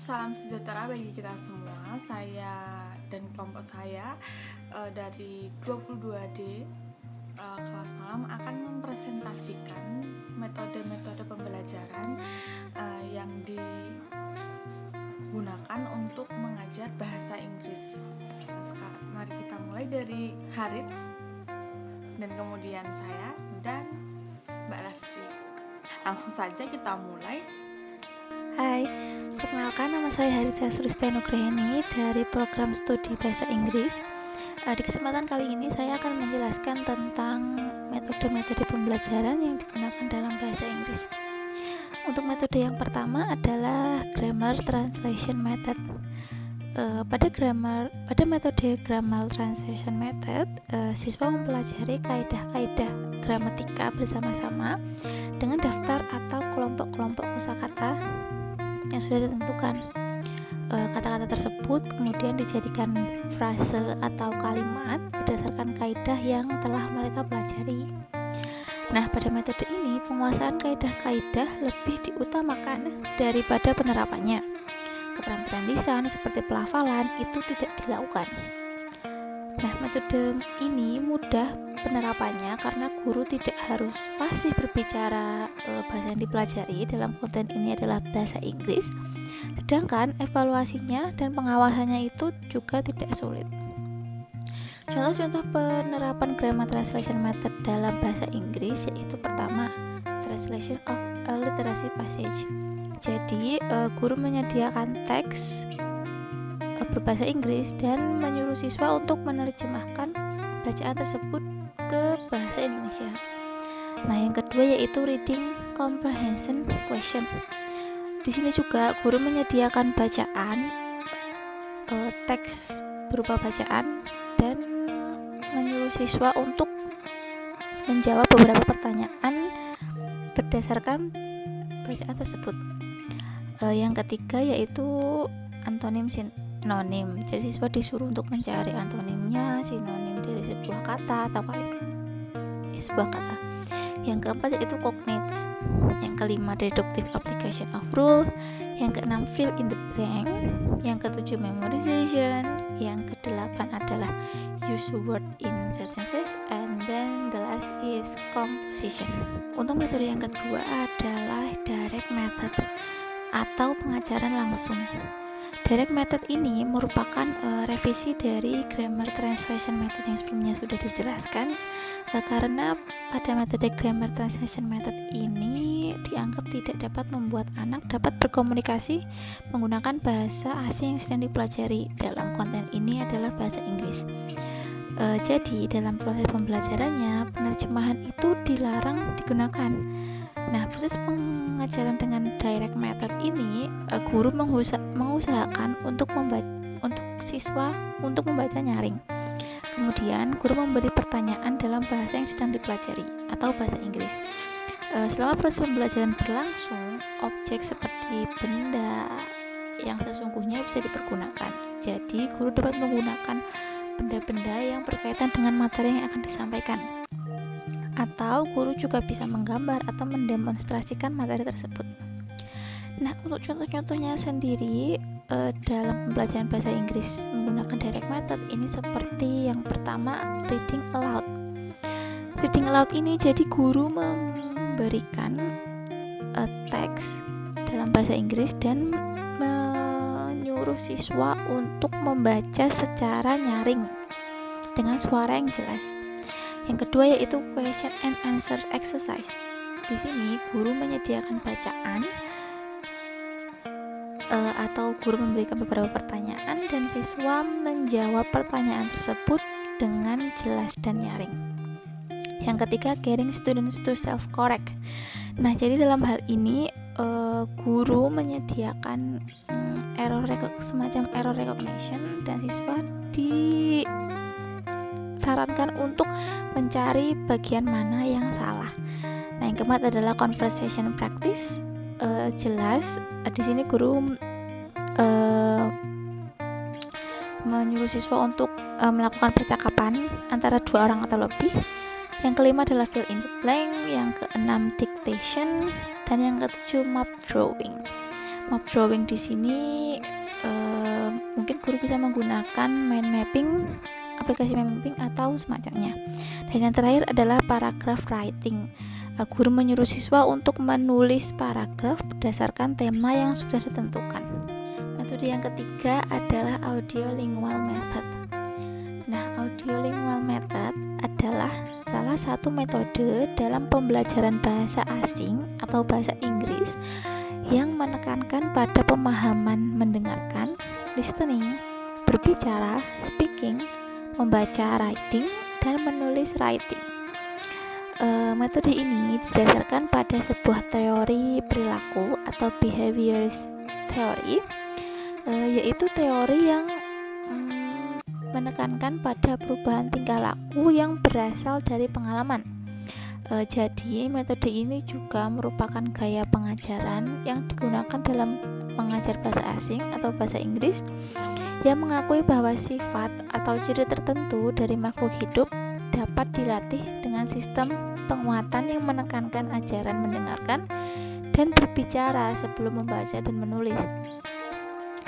Salam sejahtera bagi kita semua. Saya dan kelompok saya dari 22D kelas malam akan mempresentasikan metode-metode pembelajaran yang digunakan untuk mengajar bahasa Inggris. Sekarang mari kita mulai dari Harits dan kemudian saya dan Mbak Lastri. Langsung saja kita mulai. Hai, perkenalkan nama saya Haritha Srustia Nugraheni dari program studi bahasa Inggris. Di kesempatan kali ini saya akan menjelaskan tentang metode-metode pembelajaran yang digunakan dalam bahasa Inggris. Untuk metode yang pertama adalah Grammar Translation Method. Pada metode Grammar Translation Method, siswa mempelajari kaidah-kaidah gramatika bersama-sama dengan daftar atau kelompok-kelompok kosakata yang sudah ditentukan. Kata-kata tersebut kemudian dijadikan frase atau kalimat berdasarkan kaidah yang telah mereka pelajari. Nah, pada metode ini penguasaan kaidah-kaidah lebih diutamakan daripada penerapannya. Keterampilan lisan seperti pelafalan itu tidak dilakukan. Nah, metode ini mudah penerapannya karena guru tidak harus fasih berbicara bahasa yang dipelajari dalam konten ini adalah bahasa Inggris, sedangkan evaluasinya dan pengawasannya itu juga tidak sulit. Contoh-contoh penerapan Grammar Translation Method dalam bahasa Inggris yaitu pertama, Translation of a Literacy Passage. Jadi, guru menyediakan teks berbahasa Inggris dan menyuruh siswa untuk menerjemahkan bacaan tersebut ke bahasa Indonesia. Nah, yang kedua yaitu Reading Comprehension Question. Di sini juga guru menyediakan bacaan, teks berupa bacaan dan menyuruh siswa untuk menjawab beberapa pertanyaan berdasarkan bacaan tersebut. Yang ketiga yaitu antonim sinonim. Jadi siswa disuruh untuk mencari antonimnya, sinonim dari sebuah kata atau kalimat sebuah kata. Yang keempat yaitu cognates. Yang kelima deductive application of rule. Yang keenam fill in the blank. Yang ketujuh memorization. Yang kedelapan adalah use word in sentences, and then the last is composition. Untuk metode yang kedua adalah direct method atau pengajaran langsung. Direct method ini merupakan revisi dari Grammar Translation Method yang sebelumnya sudah dijelaskan, karena pada metode Grammar Translation Method ini dianggap tidak dapat membuat anak dapat berkomunikasi menggunakan bahasa asing yang sedang dipelajari. Dalam konten ini adalah bahasa Inggris. Jadi dalam proses pembelajarannya penerjemahan itu dilarang digunakan. Nah, proses pengajaran dengan direct method ini guru mengusahakan untuk siswa untuk membaca nyaring. Kemudian guru memberi pertanyaan dalam bahasa yang sedang dipelajari atau bahasa Inggris. Selama proses pembelajaran berlangsung, objek seperti benda yang sesungguhnya bisa dipergunakan. Jadi guru dapat menggunakan benda-benda yang berkaitan dengan materi yang akan disampaikan. Atau guru juga bisa menggambar atau mendemonstrasikan materi tersebut. Nah, untuk contoh-contohnya sendiri dalam pembelajaran bahasa Inggris menggunakan direct method ini seperti yang pertama, reading aloud. Reading aloud ini jadi guru memberikan teks dalam bahasa Inggris dan menyuruh siswa untuk membaca secara nyaring dengan suara yang jelas. Yang kedua yaitu question and answer exercise. Di sini guru menyediakan bacaan atau guru memberikan beberapa pertanyaan dan siswa menjawab pertanyaan tersebut dengan jelas dan nyaring. Yang ketiga, getting students to self-correct. Nah, jadi dalam hal ini guru menyediakan semacam error recognition dan siswa disarankan untuk mencari bagian mana yang salah. Nah, yang keempat adalah conversation practice. Jelas di sini guru menyuruh siswa untuk melakukan percakapan antara dua orang atau lebih. Yang kelima adalah fill in the blank. Yang keenam dictation dan yang ketujuh map drawing. mob drawing di sini mungkin guru bisa menggunakan mind mapping, aplikasi mind mapping atau semacamnya. Dan yang terakhir adalah paragraph writing. Guru menyuruh siswa untuk menulis paragraf berdasarkan tema yang sudah ditentukan. Metode yang ketiga adalah audiolingual method. Nah, audiolingual method adalah salah satu metode dalam pembelajaran bahasa asing atau bahasa Inggris yang menekankan pada pemahaman mendengarkan, listening, berbicara, speaking, membaca, writing, dan menulis, writing. Metode ini didasarkan pada sebuah teori perilaku atau behaviorist theory, yaitu teori yang menekankan pada perubahan tingkah laku yang berasal dari pengalaman. Jadi metode ini juga merupakan gaya pengajaran yang digunakan dalam mengajar bahasa asing atau bahasa Inggris yang mengakui bahwa sifat atau ciri tertentu dari makhluk hidup dapat dilatih dengan sistem penguatan yang menekankan ajaran mendengarkan dan berbicara sebelum membaca dan menulis.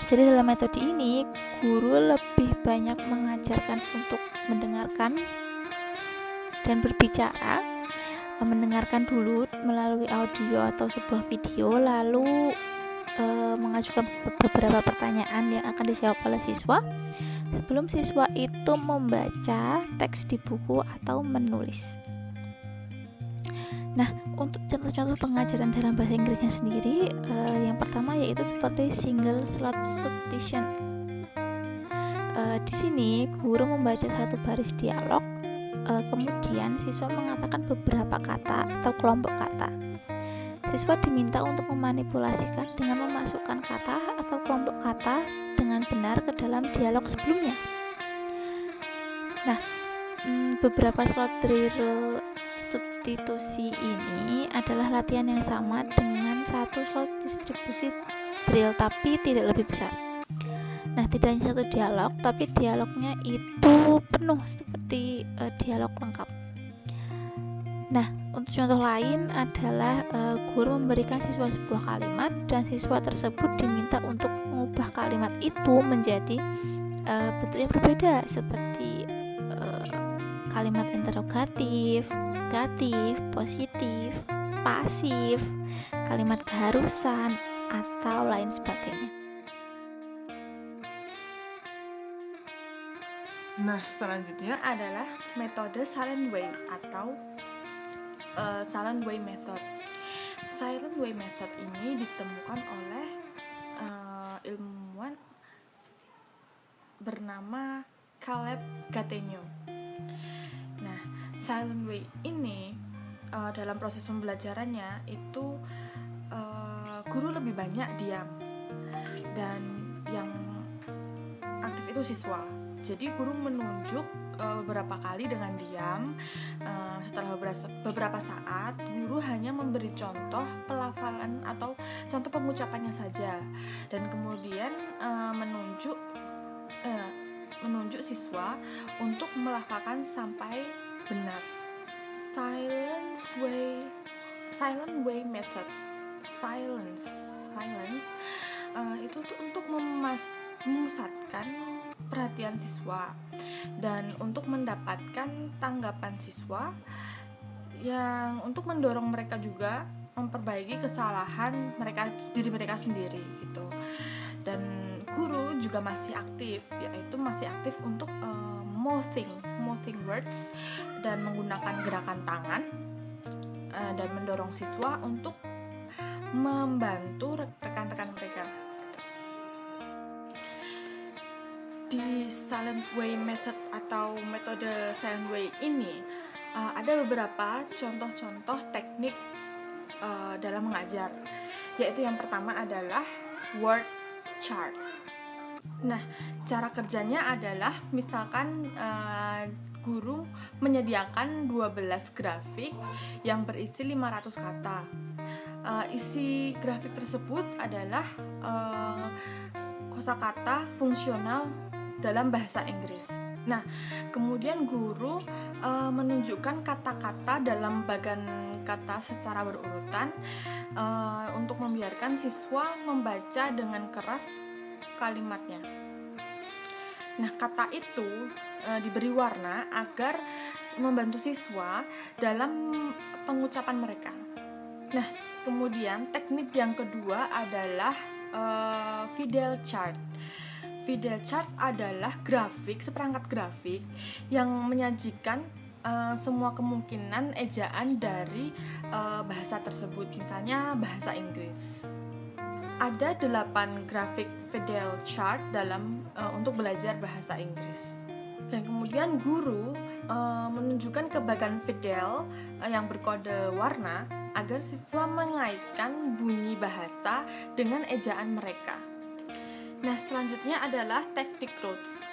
Jadi dalam metode ini, guru lebih banyak mengajarkan untuk mendengarkan dan berbicara. Mendengarkan dulu melalui audio atau sebuah video, lalu mengajukan beberapa pertanyaan yang akan dijawab oleh siswa sebelum siswa itu membaca teks di buku atau menulis. Nah, untuk contoh-contoh pengajaran dalam bahasa Inggrisnya sendiri, yang pertama yaitu seperti single slot substitution. Di sini guru membaca satu baris dialog, kemudian siswa mengatakan beberapa kata atau kelompok kata. Siswa diminta untuk memanipulasikan dengan memasukkan kata atau kelompok kata dengan benar ke dalam dialog sebelumnya. Nah, beberapa slot drill substitusi ini adalah latihan yang sama dengan satu slot distribusi drill tapi tidak lebih besar. Nah, tidak hanya satu dialog, tapi dialognya itu penuh seperti dialog lengkap. Nah, untuk contoh lain adalah guru memberikan siswa sebuah kalimat dan siswa tersebut diminta untuk mengubah kalimat itu menjadi bentuk yang berbeda seperti kalimat interrogatif, negatif, positif, pasif, kalimat keharusan, atau lain sebagainya. Nah, selanjutnya adalah metode silent way atau silent way method. Silent way method ini ditemukan oleh ilmuwan bernama Caleb Gattegno. Nah, silent way ini dalam proses pembelajarannya itu guru lebih banyak diam dan yang aktif itu siswa. Jadi guru menunjuk beberapa kali dengan diam. Setelah beberapa saat, guru hanya memberi contoh pelafalan atau contoh pengucapannya saja, dan kemudian menunjuk siswa untuk melafalkan sampai benar. Silent way method. Silence itu untuk memusatkan perhatian siswa dan untuk mendapatkan tanggapan siswa yang untuk mendorong mereka juga memperbaiki kesalahan diri mereka sendiri gitu. Dan guru juga masih aktif, yaitu masih aktif untuk mouthing words dan menggunakan gerakan tangan dan mendorong siswa untuk membantu rekan-rekan mereka. Di silent way method atau metode silent way ini ada beberapa contoh-contoh teknik dalam mengajar, yaitu yang pertama adalah word chart. Nah, cara kerjanya adalah misalkan guru menyediakan 12 grafik yang berisi 500 kata. Isi grafik tersebut adalah kosakata fungsional dalam bahasa Inggris. Nah, kemudian guru menunjukkan kata-kata dalam bagan kata secara berurutan untuk membiarkan siswa membaca dengan keras kalimatnya. Nah, kata itu diberi warna agar membantu siswa dalam pengucapan mereka. Nah, kemudian teknik yang kedua adalah Fidel chart. Fidel chart adalah seperangkat grafik yang menyajikan semua kemungkinan ejaan dari bahasa tersebut, misalnya bahasa Inggris. Ada 8 grafik Fidel chart untuk belajar bahasa Inggris. Dan kemudian guru menunjukkan ke bagan Fidel yang berkode warna agar siswa mengaitkan bunyi bahasa dengan ejaan mereka. Nah, selanjutnya adalah teknik Rhodes.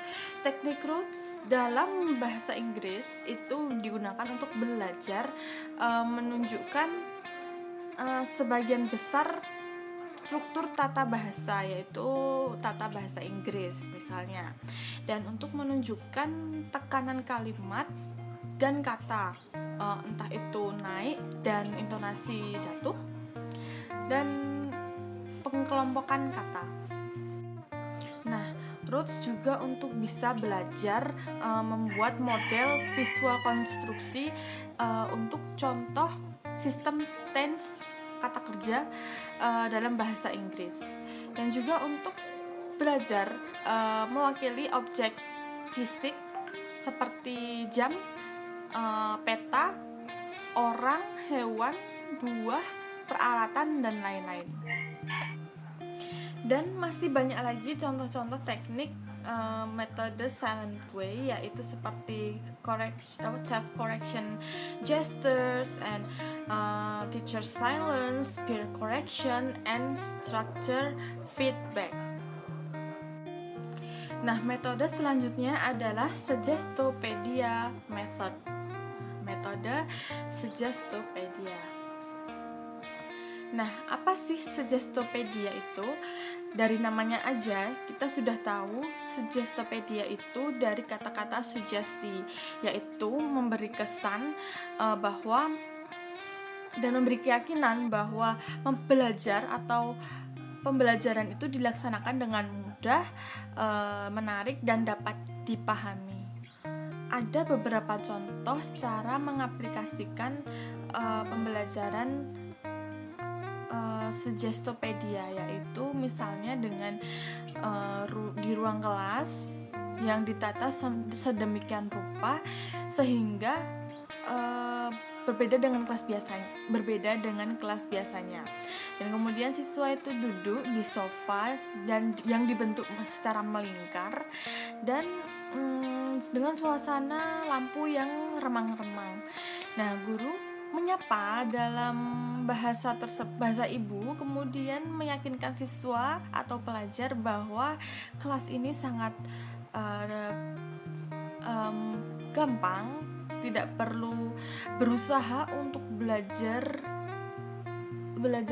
Teknik Rhodes dalam bahasa Inggris itu digunakan untuk belajar menunjukkan sebagian besar struktur tata bahasa, yaitu tata bahasa Inggris misalnya, dan untuk menunjukkan tekanan kalimat dan kata, entah itu naik dan intonasi jatuh, dan pengkelompokan kata. Nah, Rhodes juga untuk bisa belajar membuat model visual konstruksi untuk contoh sistem tense kata kerja dalam bahasa Inggris, dan juga untuk belajar mewakili objek fisik seperti jam, peta, orang, hewan, buah, peralatan, dan lain-lain. Dan masih banyak lagi contoh-contoh teknik metode silent way, yaitu seperti self-correction gestures and teacher silence, peer correction, and structure feedback. Nah, metode selanjutnya adalah Suggestopedia method. Metode Suggestopedia. Nah, apa sih Suggestopedia itu? Dari namanya aja kita sudah tahu Suggestopedia itu dari kata-kata suggesti, yaitu memberi kesan bahwa dan memberi keyakinan bahwa belajar atau pembelajaran itu dilaksanakan dengan mudah, menarik, dan dapat dipahami. Ada beberapa contoh cara mengaplikasikan pembelajaran Suggestopedia, yaitu misalnya dengan di ruang kelas yang ditata sedemikian rupa sehingga berbeda dengan kelas biasanya. Dan kemudian siswa itu duduk di sofa dan yang dibentuk secara melingkar dan dengan suasana lampu yang remang-remang. Nah, guru menyapa dalam bahasa ibu, kemudian meyakinkan siswa atau pelajar bahwa kelas ini sangat gampang, tidak perlu berusaha untuk belajar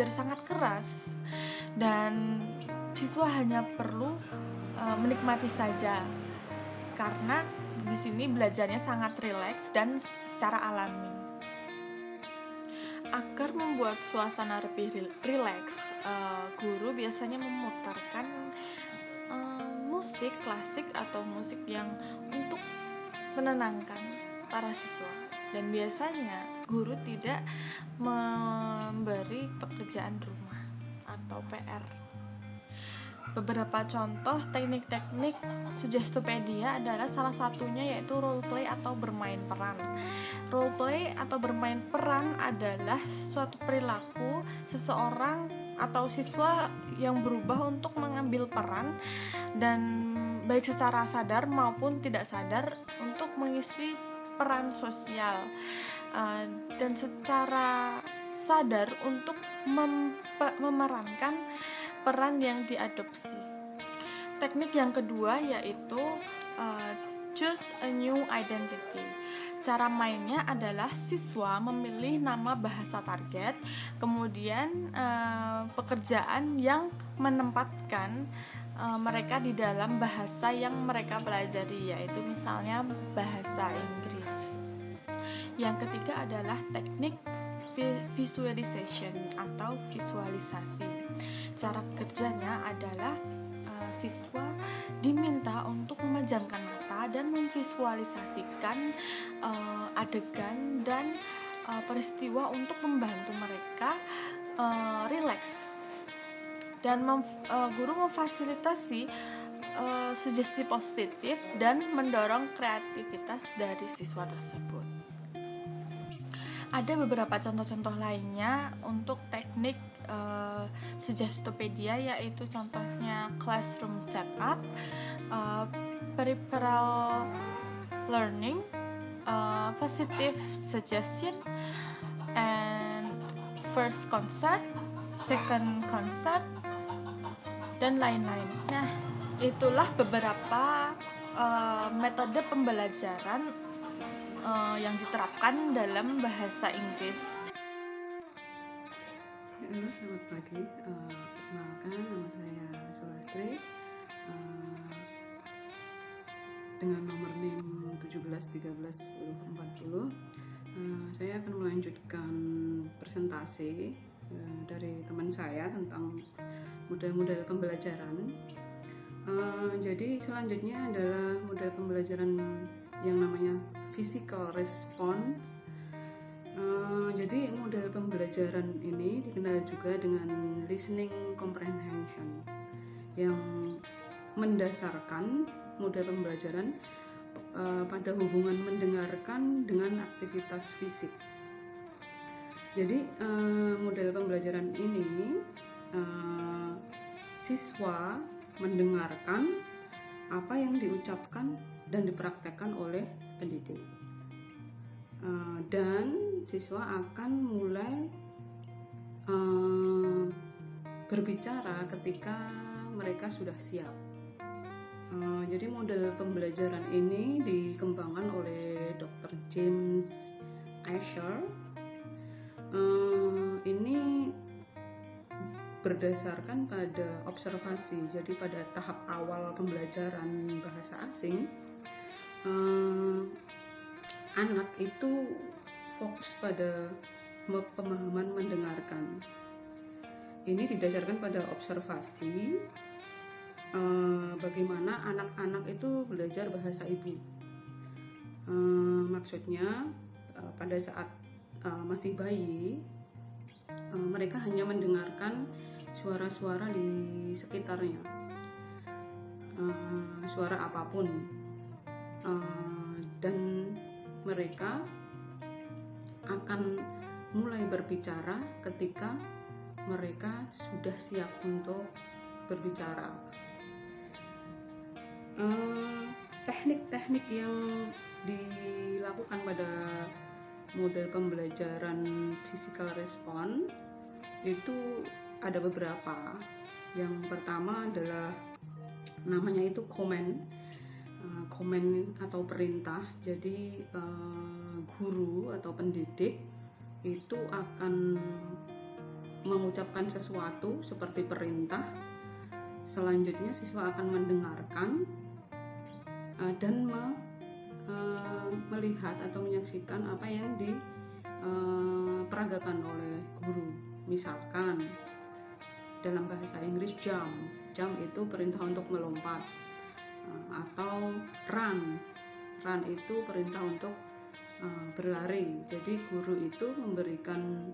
sangat keras, dan siswa hanya perlu menikmati saja, karena di sini belajarnya sangat rileks dan secara alami. Agar membuat suasana lebih rileks, guru biasanya memutarkan musik klasik atau musik yang untuk menenangkan para siswa. Dan biasanya guru tidak memberi pekerjaan rumah atau PR. Beberapa contoh teknik-teknik Suggestopedia adalah salah satunya yaitu role play atau bermain peran. Role play atau bermain peran adalah suatu perilaku seseorang atau siswa yang berubah untuk mengambil peran, dan baik secara sadar maupun tidak sadar untuk mengisi peran sosial, dan secara sadar untuk memerankan peran yang diadopsi. Teknik yang kedua yaitu choose a new identity. Cara mainnya adalah siswa memilih nama bahasa target, kemudian pekerjaan yang menempatkan mereka di dalam bahasa yang mereka pelajari, yaitu misalnya bahasa Inggris. Yang ketiga adalah teknik visualization atau visualisasi. Cara kerjanya adalah siswa diminta untuk memejamkan mata dan memvisualisasikan adegan dan peristiwa untuk membantu mereka rileks, dan guru memfasilitasi sugesti positif dan mendorong kreativitas dari siswa tersebut. Ada beberapa contoh-contoh lainnya untuk teknik Suggestopedia, yaitu contohnya classroom setup, peripheral learning, positive suggestion, and first concert, second concert, dan lain-lain. Nah, itulah beberapa metode pembelajaran yang diterapkan dalam bahasa Inggris. Halo, selamat pagi. Perkenalkan, nama saya Sulastri dengan nomor NIM 17131040. Saya akan melanjutkan presentasi dari teman saya tentang model-model pembelajaran. Jadi selanjutnya adalah model pembelajaran yang namanya physical response. Jadi model pembelajaran ini dikenal juga dengan listening comprehension, yang mendasarkan model pembelajaran pada hubungan mendengarkan dengan aktivitas fisik. Jadi model pembelajaran ini siswa mendengarkan apa yang diucapkan dan dipraktekkan oleh pendidik, dan siswa akan mulai berbicara ketika mereka sudah siap. Jadi model pembelajaran ini dikembangkan oleh Dr. James Asher. Ini berdasarkan pada observasi. Jadi pada tahap awal pembelajaran bahasa asing, anak itu fokus pada pemahaman mendengarkan. Ini didasarkan pada observasi bagaimana anak-anak itu belajar bahasa ibu. Maksudnya pada saat masih bayi, mereka hanya mendengarkan suara-suara di sekitarnya, suara apapun, dan mereka akan mulai berbicara ketika mereka sudah siap untuk berbicara. Teknik-teknik yang dilakukan pada model pembelajaran physical response itu ada beberapa. Yang pertama adalah namanya itu command atau perintah. Jadi guru atau pendidik itu akan mengucapkan sesuatu seperti perintah. Selanjutnya siswa akan mendengarkan dan melihat atau menyaksikan apa yang diperagakan oleh guru. Misalkan dalam bahasa Inggris jump itu perintah untuk melompat, atau run itu perintah untuk berlari. Jadi guru itu memberikan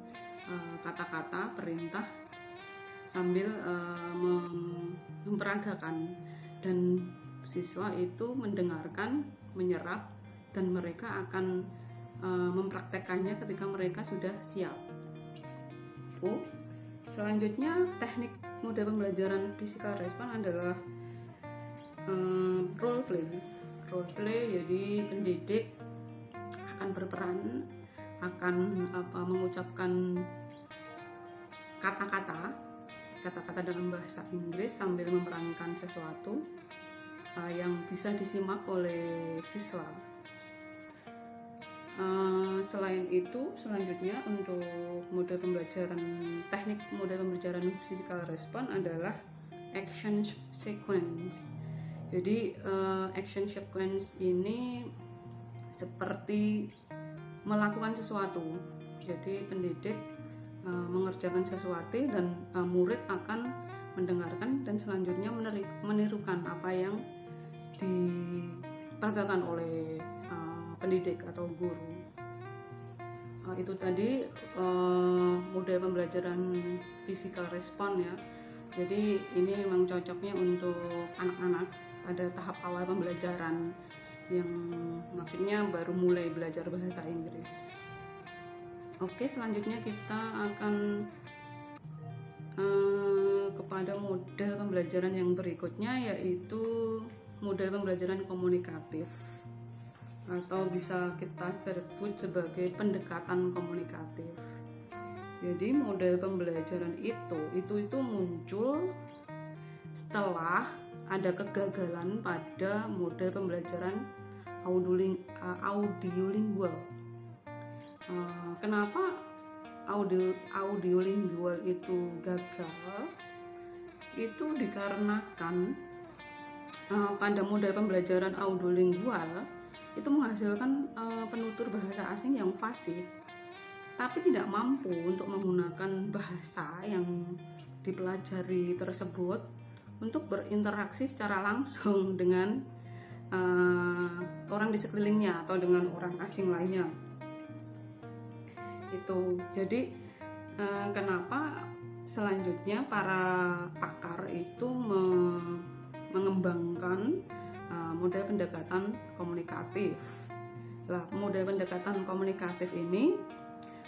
kata-kata perintah sambil memperagakan, dan siswa itu mendengarkan, menyerap, dan mereka akan mempraktekannya ketika mereka sudah siap. Selanjutnya teknik model pembelajaran physical response adalah role play. Jadi pendidik akan berperan, akan mengucapkan kata-kata dalam bahasa Inggris sambil memerankan sesuatu yang bisa disimak oleh siswa. Selain itu, selanjutnya untuk teknik model pembelajaran physical response adalah action sequence. Jadi action sequence ini seperti melakukan sesuatu. Jadi pendidik mengerjakan sesuatu dan murid akan mendengarkan dan selanjutnya menirukan apa yang diperagakan oleh pendidik atau guru. Itu tadi model pembelajaran physical response ya. Jadi ini memang cocoknya untuk anak-anak pada tahap awal pembelajaran yang maksudnya baru mulai belajar bahasa Inggris. Oke, selanjutnya kita akan kepada model pembelajaran yang berikutnya, yaitu model pembelajaran komunikatif atau bisa kita sebut sebagai pendekatan komunikatif. Jadi model pembelajaran itu muncul setelah ada kegagalan pada model pembelajaran audiolingual. Kenapa audiolingual itu gagal? Itu dikarenakan pada model pembelajaran audiolingual itu menghasilkan penutur bahasa asing yang fasih, tapi tidak mampu untuk menggunakan bahasa yang dipelajari tersebut untuk berinteraksi secara langsung dengan orang di sekelilingnya atau dengan orang asing lainnya. Itu jadi kenapa selanjutnya para pakar itu mengembangkan model pendekatan komunikatif. Nah, model pendekatan komunikatif ini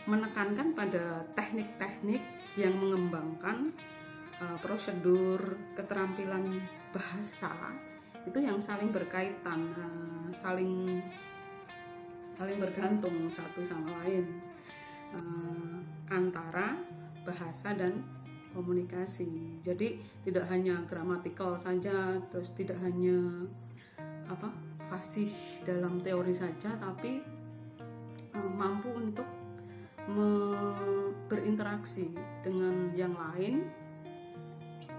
menekankan pada teknik-teknik yang mengembangkan prosedur keterampilan bahasa itu yang saling berkaitan, saling bergantung satu sama lain antara bahasa dan komunikasi. Jadi tidak hanya gramatikal saja, terus tidak hanya fasih dalam teori saja, tapi mampu untuk berinteraksi dengan yang lain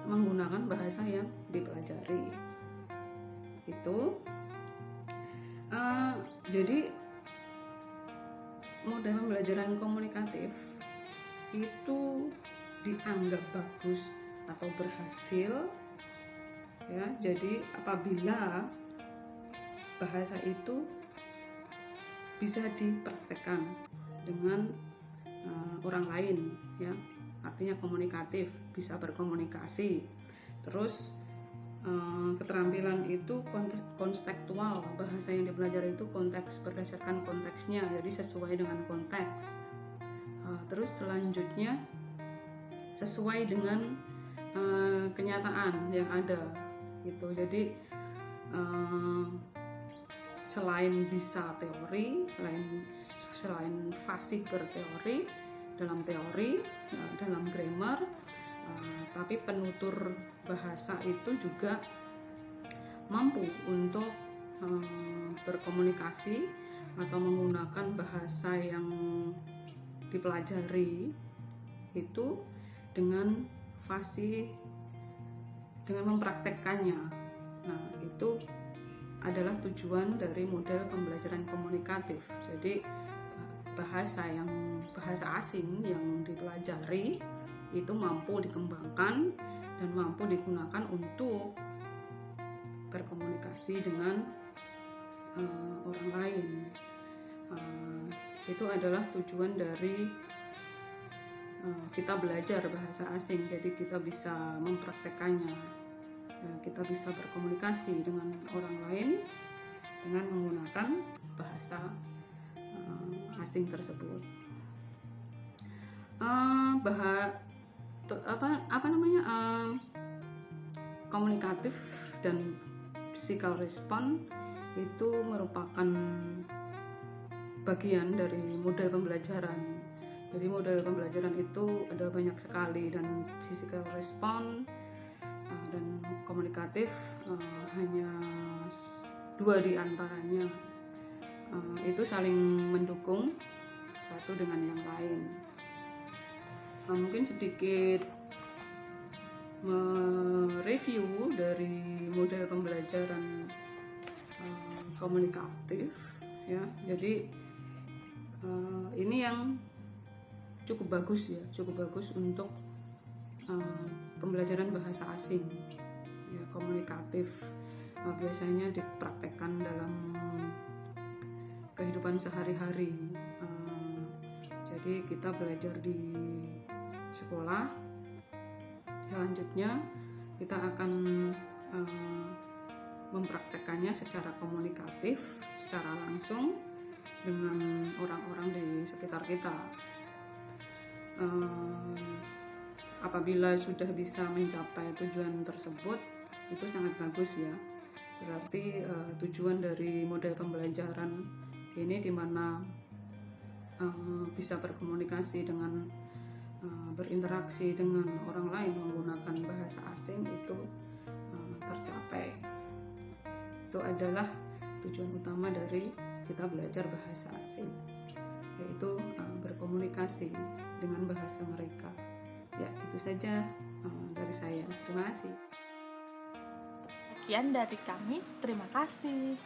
menggunakan bahasa yang dipelajari. Itu jadi model pembelajaran komunikatif itu dianggap bagus atau berhasil ya. Jadi apabila bahasa itu bisa dipraktekkan dengan orang lain ya, artinya komunikatif, bisa berkomunikasi. Terus keterampilan itu kontekstual, bahasa yang dipelajari itu konteks, berdasarkan konteksnya, jadi sesuai dengan konteks. Terus selanjutnya sesuai dengan kenyataan yang ada gitu. Jadi selain bisa teori, selain fasih berteori dalam teori, dalam grammar, tapi penutur bahasa itu juga mampu untuk berkomunikasi atau menggunakan bahasa yang dipelajari itu dengan fasih, dengan mempraktekkannya. Nah, itu adalah tujuan dari model pembelajaran komunikatif. Jadi bahasa asing yang dipelajari itu mampu dikembangkan dan mampu digunakan untuk berkomunikasi dengan orang lain. Itu adalah tujuan dari kita belajar bahasa asing. Jadi kita bisa mempraktekannya, kita bisa berkomunikasi dengan orang lain dengan menggunakan bahasa asing tersebut. Komunikatif dan physical response itu merupakan bagian dari model pembelajaran. Jadi model pembelajaran itu ada banyak sekali, dan physical response dan komunikatif hanya dua di antaranya. Itu saling mendukung satu dengan yang lain. Mungkin sedikit mereview dari model pembelajaran komunikatif ya. Jadi ini yang cukup bagus ya, cukup bagus untuk pembelajaran bahasa asing ya, komunikatif. Biasanya dipraktekkan dalam kehidupan sehari-hari. Jadi kita belajar di sekolah, selanjutnya kita akan mempraktekannya secara komunikatif, secara langsung dengan orang-orang di sekitar kita. Apabila sudah bisa mencapai tujuan tersebut, itu sangat bagus ya. Berarti tujuan dari model pembelajaran ini dimana bisa berkomunikasi dengan berinteraksi dengan orang lain menggunakan bahasa asing itu tercapai. Itu adalah tujuan utama dari kita belajar bahasa asing, yaitu berkomunikasi dengan bahasa mereka. Ya, itu saja dari saya. Terima kasih. Sekian dari kami, terima kasih.